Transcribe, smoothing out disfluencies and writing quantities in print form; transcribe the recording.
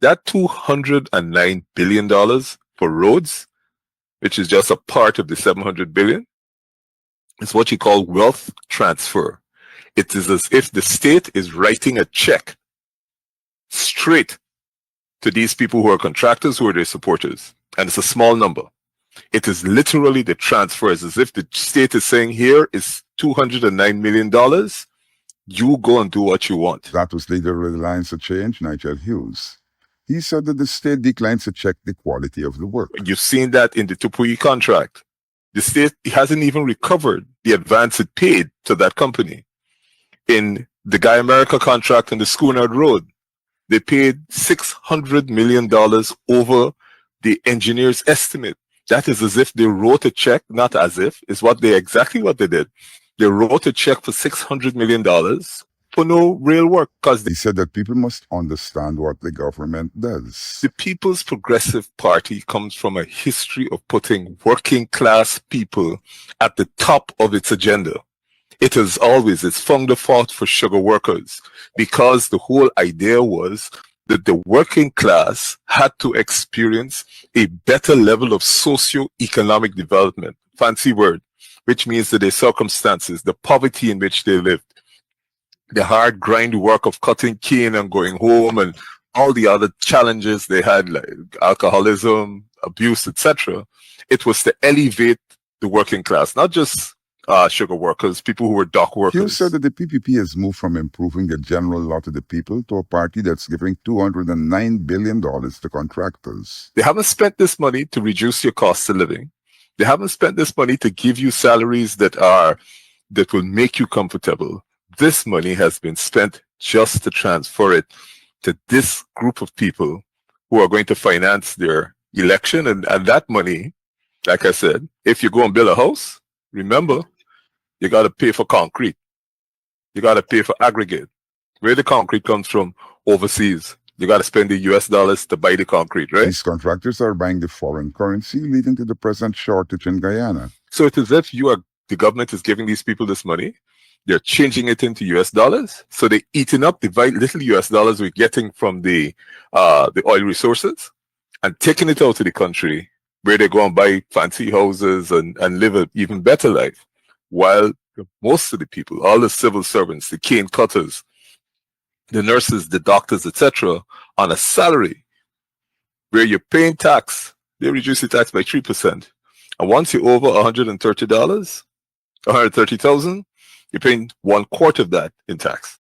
That $209 billion for roads, which is just a part of the $700 billion, is what you call wealth transfer. It is as if the state is writing a check straight to these people who are contractors, who are their supporters. And it's a small number. It is literally the transfer. It's as if the state is saying, here is $209 million. You go and do what you want. That was leader of the Alliance for Change, Nigel Hughes. He said that the state declines to check the quality of the work. You've seen that in the Tupui contract. The state hasn't even recovered the advance it paid to that company. In the Guy America contract on the Schoonard Road, they paid $600 million over the engineer's estimate. That is as if they wrote a check, not as if, is exactly what they did. They wrote a check for $600 million for no real work. Because he said that people must understand what the government does. The People's Progressive Party comes from a history of putting working class people at the top of its agenda. It has always, it's found the fault for sugar workers, because the whole idea was that the working class had to experience a better level of socio-economic development, fancy word, which means that their circumstances, the poverty in which they lived, the hard grind work of cutting cane and going home, and all the other challenges they had, like alcoholism, abuse, etc. It was to elevate the working class, not just sugar workers, people who were dock workers. Hughes said that the PPP has moved from improving the general lot of the people to a party that's giving $209 billion to contractors. They haven't spent this money to reduce your cost of living. They haven't spent this money to give you salaries that will make you comfortable. This money has been spent just to transfer it to this group of people who are going to finance their election. And that money, like I said, if you go and build a house, remember, you got to pay for concrete. You got to pay for aggregate. Where the concrete comes from, overseas. You got to spend the US dollars to buy the concrete, right? These contractors are buying the foreign currency, leading to the present shortage in Guyana. So it's as if the government is giving these people this money. They're changing it into US dollars. So they're eating up the little US dollars we're getting from the oil resources and taking it out of the country, where they go and buy fancy houses and live an even better life. While most of the people, all the civil servants, the cane cutters, the nurses, the doctors, etc., on a salary where you're paying tax, they reduce the tax by 3%. And once you're over $130, $130,000, you're paying 1/4 of that in tax.